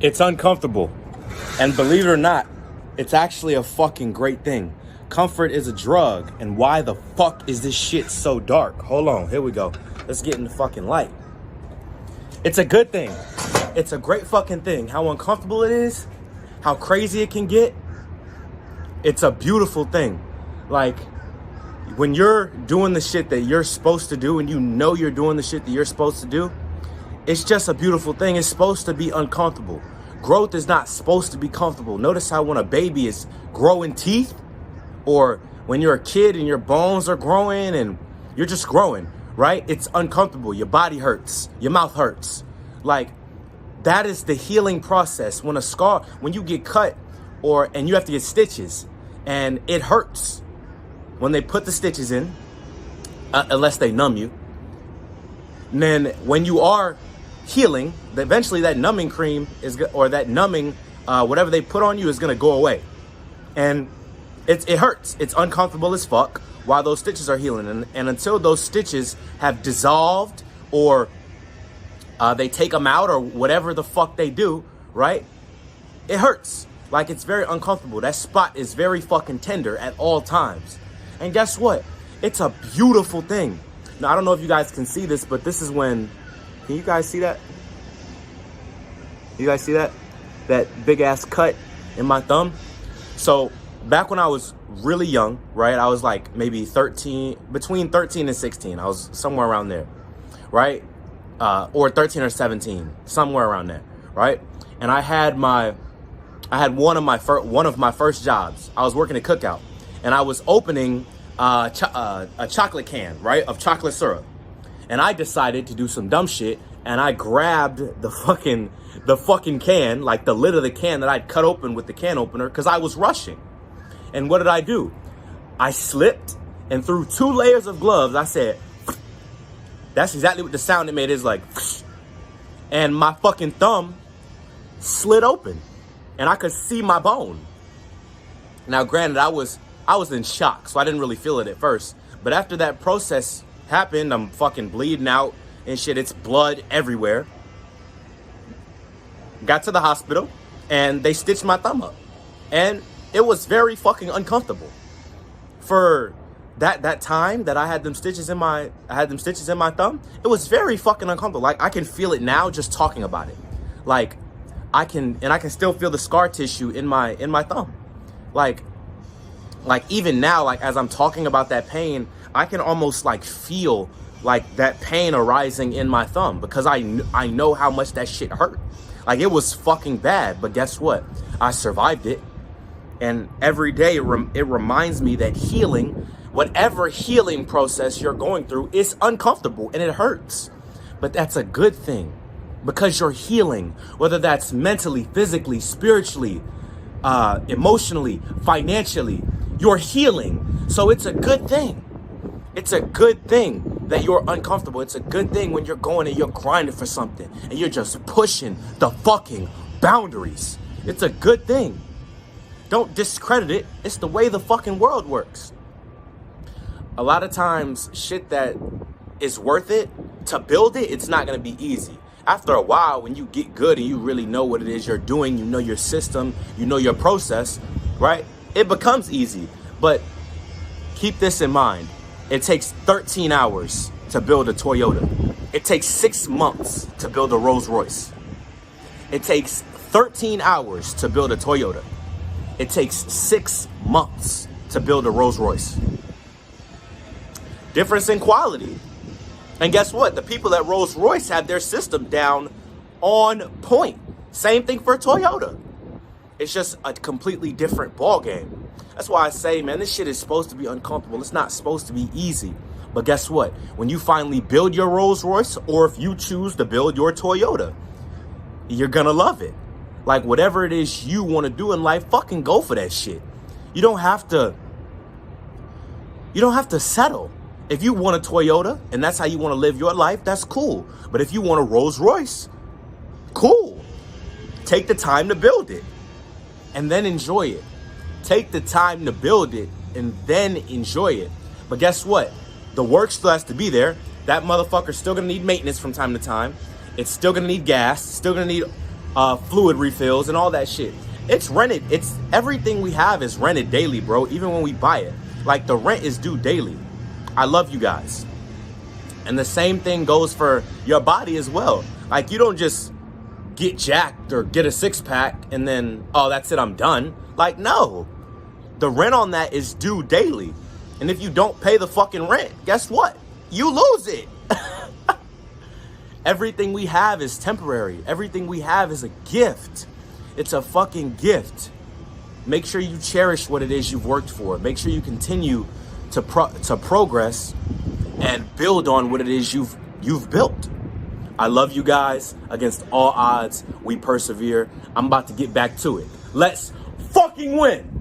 It's uncomfortable. And believe it or not, it's actually a fucking great thing. Comfort is a drug. And why the fuck is this shit so dark? Hold on, here we go. Let's get in the fucking light. It's a good thing. It's a great fucking thing. How uncomfortable it is, how crazy it can get. It's a beautiful thing. Like, when you're doing the shit that you're supposed to do and you know you're doing the shit that you're supposed to do, it's just a beautiful thing. It's supposed to be uncomfortable. Growth is not supposed to be comfortable. Notice how when a baby is growing teeth, or when you're a kid and your bones are growing and you're just growing, right? It's uncomfortable. Your body hurts. Your mouth hurts. Like, that is the healing process. When you get cut and you have to get stitches and it hurts when they put the stitches in, unless they numb you. And then when you are healing, eventually that numbing cream or that numbing, whatever they put on you is going to go away. And it hurts. It's uncomfortable as fuck while those stitches are healing. And until those stitches have dissolved or they take them out or whatever the fuck they do, right? It hurts. Like, it's very uncomfortable. That spot is very fucking tender at all times. And guess what? It's a beautiful thing. Now, I don't know if you guys can see this, but this is when... Can you guys see that? You guys see that? That big ass cut in my thumb? So, back when I was really young, right? I was like maybe between 13 and 16. I was somewhere around there, right? Or 13 or 17, somewhere around there, right? And I had one of my first jobs. I was working at Cookout, and I was opening a chocolate can, right, of chocolate syrup. And I decided to do some dumb shit, and I grabbed the fucking can, like the lid of the can that I'd cut open with the can opener, because I was rushing. And what did I do? I slipped, and through 2 layers of gloves, I said, that's exactly what the sound it made is like, and my fucking thumb slid open, and I could see my bone. Now, granted, I was in shock, so I didn't really feel it at first. But after that process happened, I'm fucking bleeding out and shit. It's blood everywhere. Got to the hospital, and they stitched my thumb up. And it was very fucking uncomfortable. For that time that I had them stitches in my thumb, it was very fucking uncomfortable. Like, I can feel it now just talking about it. Like, I can still feel the scar tissue in my thumb. Like even now, like, as I'm talking about that pain, I can almost like feel like that pain arising in my thumb, because I know how much that shit hurt. Like, it was fucking bad, but guess what? I survived it. And every day it reminds me that healing, whatever healing process you're going through, is uncomfortable and it hurts. But that's a good thing, because you're healing, whether that's mentally, physically, spiritually, emotionally, financially, you're healing. So it's a good thing. It's a good thing that you're uncomfortable. It's a good thing when you're going and you're grinding for something and you're just pushing the fucking boundaries. It's a good thing. Don't discredit it. It's the way the fucking world works. A lot of times, shit that is worth it, to build it, it's not going to be easy. After a while, when you get good and you really know what it is you're doing, you know your system, you know your process, right? It becomes easy. But keep this in mind. It takes 13 hours to build a Toyota. It takes 6 months to build a Rolls Royce. It takes 13 hours to build a Toyota. It takes 6 months to build a Rolls Royce. Difference in quality. And guess what? The people at Rolls Royce have their system down on point. Same thing for Toyota. It's just a completely different ball game. That's why I say, man, this shit is supposed to be uncomfortable. It's not supposed to be easy. But guess what? When you finally build your Rolls Royce, or if you choose to build your Toyota, you're gonna love it. Like, whatever it is you want to do in life, fucking go for that shit. You don't have to settle. If you want a Toyota and that's how you want to live your life, that's cool. But if you want a Rolls Royce, cool. Take the time to build it and then enjoy it. Take the time to build it and then enjoy it. But guess what? The work still has to be there. That motherfucker's still going to need maintenance from time to time. It's still going to need gas. It's still going to need fluid refills and all that shit. It's rented. It's everything we have is rented daily, bro. Even when we buy it, like the rent is due daily. I love you guys. And the same thing goes for your body as well. Like you don't just get jacked or get a six pack and then, oh, that's it, I'm done. Like, no, the rent on that is due daily. And if you don't pay the fucking rent, guess what? You lose it. Everything we have is temporary. Everything we have is a gift. It's a fucking gift. Make sure you cherish what it is you've worked for. Make sure you continue to progress and build on what it is you've built. I love you guys. Against all odds, we persevere. I'm about to get back to it. Let's fucking win.